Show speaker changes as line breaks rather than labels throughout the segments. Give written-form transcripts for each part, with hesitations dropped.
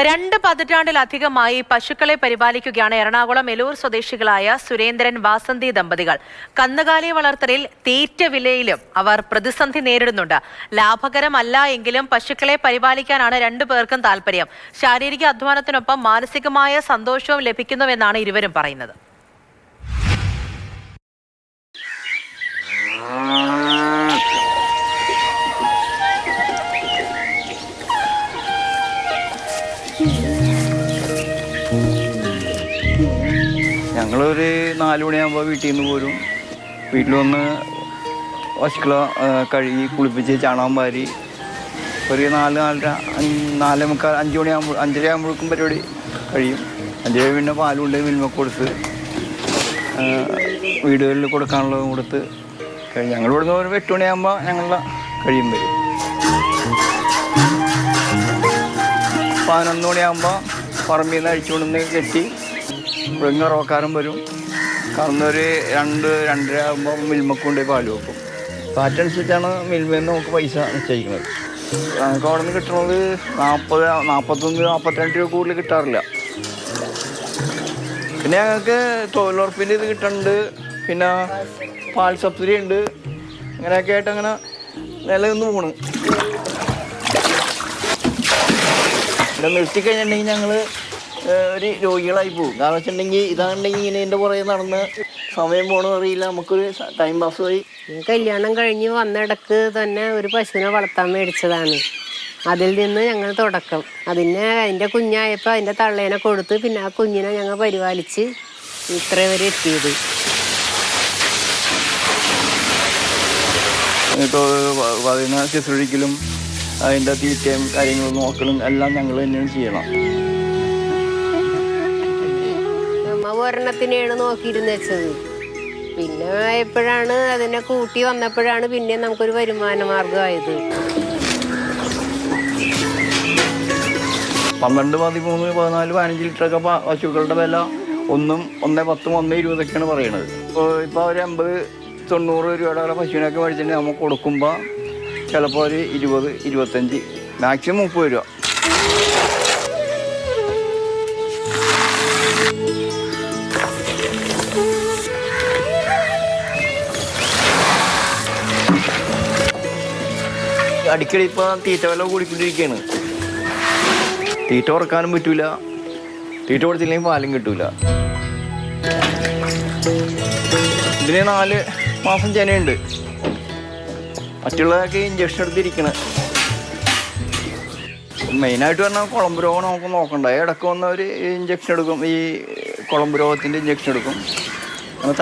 2 പതിറ്റാണ്ടിലധികമായി പശുക്കളെ പരിപാലിക്കുകയാണ് എറണാകുളം എലൂർ സ്വദേശികളായ സുരേന്ദ്രൻ വാസന്തി ദമ്പതികൾ. കന്നുകാലി വളർത്തലിൽ തീറ്റ വിലയിലും അവർ പ്രതിസന്ധി നേരിടുന്നുണ്ട്. ലാഭകരമല്ല എങ്കിലും പശുക്കളെ പരിപാലിക്കാനാണ് 2 പേർക്കും താല്പര്യം. ശാരീരിക അധ്വാനത്തിനൊപ്പം മാനസികമായ സന്തോഷവും ലഭിക്കുന്നുവെന്നാണ് ഇരുവരും പറയുന്നത്.
ഞങ്ങളൊരു 4 മണിയാകുമ്പോൾ വീട്ടിൽ നിന്ന് പോരും. വീട്ടിൽ വന്ന് പശുക്കളെ കഴുകി കുളിപ്പിച്ച് ചാണകം വാരി ഒരു 4-4:30 4:45 5 മണിയാകുമ്പോൾ 5:30 ആകുമ്പോഴേക്കും പരിപാടി കഴിയും. 5:30 പിന്നെ പാലുകൊണ്ട് മിൽമക്ക് കൊടുത്ത് വീടുകളിൽ കൊടുക്കാനുള്ളത് കൊടുത്ത് കഴിഞ്ഞ് ഞങ്ങൾ ഇവിടുന്ന് ഒരു 8 മണിയാകുമ്പോൾ ഞങ്ങളുടെ കഴിയും വരും. 11 മണിയാകുമ്പോൾ പറമ്പിൽ നിന്ന് അഴിച്ചുകൊണ്ടുവന്ന് കെട്ടി ഇവിടെ കറവക്കാരൻ വരും. കറന്നൊരു 2-2:30 ആകുമ്പോൾ മിൽമക്ക് കൊണ്ടുപോയി പാല് വെക്കും. കാറ്റനുസരിച്ചാണ് മിൽമയിൽ നിന്ന് നമുക്ക് പൈസ നിശ്ചയിക്കുന്നത്. നമുക്ക് അവിടെ നിന്ന് കിട്ടുന്നത് 40, 41, 42 രൂപ കൂടുതൽ കിട്ടാറില്ല. പിന്നെ ഞങ്ങൾക്ക് തൊഴിലുറപ്പിൻ്റെ ഇത് കിട്ടുന്നുണ്ട്, പിന്നെ പാൽ സബ്സിഡി ഉണ്ട്. അങ്ങനെയൊക്കെ ആയിട്ട് അങ്ങനെ നിലനിന്ന് പോണ്. ഇവിടെ നിർത്തിക്കഴിഞ്ഞിട്ടുണ്ടെങ്കിൽ ഞങ്ങൾ ഒരു രോഗികളായി പോകും. കാരണം വെച്ചിട്ടുണ്ടെങ്കിൽ ഇതാണെന്നുണ്ടെങ്കിൽ ഇങ്ങനെ എൻ്റെ പുറകെ നടന്ന് സമയം പോകണമെന്ന് അറിയില്ല, നമുക്കൊരു ടൈം പാസ് ആയി.
കല്യാണം കഴിഞ്ഞ് വന്നിടക്ക് തന്നെ ഒരു പശുവിനെ വളർത്താൻ മേടിച്ചതാണ്. അതിൽ നിന്ന് ഞങ്ങൾ തുടക്കം. അതിൻ്റെ കുഞ്ഞായപ്പോൾ അതിൻ്റെ തള്ളേനെ കൊടുത്ത് പിന്നെ ആ കുഞ്ഞിനെ ഞങ്ങൾ പരിപാലിച്ച് ഇത്ര വരെ എത്തിയത്.
ഇപ്പോൾ അതിനെ ശുശ്രൂഷിക്കലും അതിൻ്റെ തീറ്റയും കാര്യങ്ങളും നോക്കലും എല്ലാം ഞങ്ങൾ തന്നെയാണ് ചെയ്യണം.
ഒരെണ്ണത്തിനെയാണ് നോക്കിയിരുന്ന് വെച്ചത്. പിന്നെ എപ്പോഴാണ് അതിനെ കൂട്ടി വന്നപ്പോഴാണ് പിന്നെ നമുക്കൊരു വരുമാന മാർഗമായത്.
12, 13, 14, 15 ലിറ്ററൊക്കെ പശുക്കളുടെ വില 1.10, 1.20 പറയണത്. ഇപ്പോൾ ഒരു 80-90 രൂപയുടെ വരെ പശുവിനൊക്കെ മേടിച്ചിട്ട് നമുക്ക് കൊടുക്കുമ്പോൾ ചിലപ്പോൾ ഒരു 20, 25, മാക്സിമം 30 രൂപ. അടിക്കടി ഇപ്പോൾ തീറ്റ വില കൂടിക്കൊണ്ടിരിക്കുകയാണ്. തീറ്റ കുറക്കാനും പറ്റൂല, തീറ്റ കൊടുത്തില്ലെങ്കിൽ പാലും കിട്ടൂല. ഇതിന് 4 മാസം ചെനയുണ്ട്. മറ്റുള്ളതൊക്കെ ഇഞ്ചക്ഷൻ എടുത്തിരിക്കണം. മെയിനായിട്ട് പറഞ്ഞാൽ കുളമ്പ് രോഗം നമുക്ക് നോക്കണ്ട. ഇടയ്ക്ക് വന്ന ഒരു ഇഞ്ചക്ഷൻ എടുക്കും, ഈ കുളമ്പ് രോഗത്തിൻ്റെ ഇഞ്ചക്ഷൻ എടുക്കും.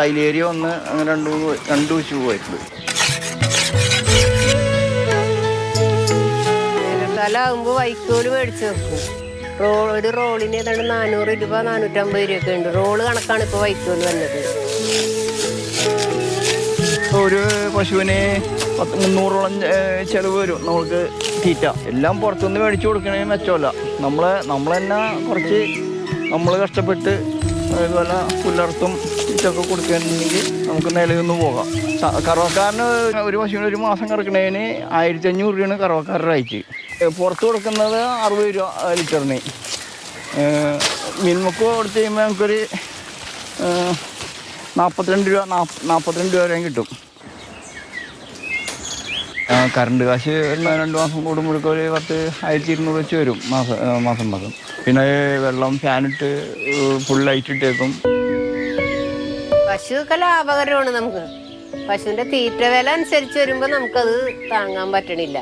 തൈലേരിയ വന്ന് അങ്ങനെ 2 ദിവസം പോയിട്ടുണ്ട്.
വേനൽക്കാലമാകുമ്പോൾ വൈക്കോല് മേടിച്ച് വെക്കും. ഒരു റോളിന് ഏതാണ്ട് 400 രൂപ 450 രൂപയൊക്കെ ഉണ്ട്. റോള് കണക്കാണ് ഇപ്പോൾ വൈക്കോല് വന്നത്.
ഒരു പശുവിന് 300ഓളം ചിലവ് വരും നമുക്ക് തീറ്റ. എല്ലാം പുറത്തുനിന്ന് മേടിച്ചു കൊടുക്കണമെങ്കിൽ മെച്ചമല്ല. നമ്മൾ തന്നെ കുറച്ച് നമ്മൾ കഷ്ടപ്പെട്ട് അതുപോലെ പുല്ലർത്തും തീറ്റൊക്കെ കൊടുക്കുകയാണെങ്കിൽ നമുക്ക് നിലനിന്ന് പോകാം. കറവക്കാരന് ഒരു പശുവിന് ഒരു മാസം കറക്കണതിന് 1500 രൂപയാണ് കറവക്കാരുടെ റേറ്റ്. പുറത്ത് കൊടുക്കുന്നത് 60 രൂപ ലിറ്ററിന്. മിൽമക്ക് കൊടുത്ത് കഴിയുമ്പോൾ നമുക്കൊരു 42 രൂപ വരെയും കിട്ടും. കറണ്ട് കാശ് 2 മാസം കൂടുമ്പോഴേക്കും ഒരു 10,200 വെച്ച് വരും മാസം. പിന്നെ വെള്ളം ഫാനിട്ട് ഫുൾ ലൈറ്റ് ഇട്ടേക്കും.
പശുവൊക്കെ ലാഭകരമാണ് നമുക്ക്. പശുവിൻ്റെ തീറ്റ വില അനുസരിച്ച് വരുമ്പോൾ നമുക്കത് താങ്ങാൻ പറ്റണില്ല.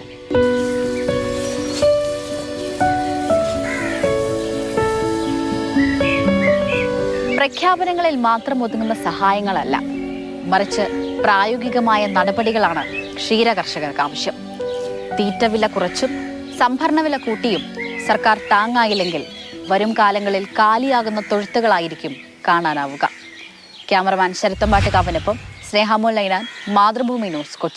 പ്രഖ്യാപനങ്ങളിൽ മാത്രം ഒതുങ്ങുന്ന സഹായങ്ങളല്ല, മറിച്ച് പ്രായോഗികമായ നടപടികളാണ് ക്ഷീരകർഷകർക്ക് ആവശ്യം. തീറ്റവില കുറച്ചും സംഭരണ വില കൂട്ടിയും സർക്കാർ താങ്ങായില്ലെങ്കിൽ വരും കാലങ്ങളിൽ കാലിയാകുന്ന തൊഴുത്തുകളായിരിക്കും കാണാനാവുക. ക്യാമറമാൻ ശരത്തമ്പാട്ടുകാവിനൊപ്പം സ്നേഹമോൾ ലൈനാൻ, മാതൃഭൂമി ന്യൂസ്, കൊച്ചി.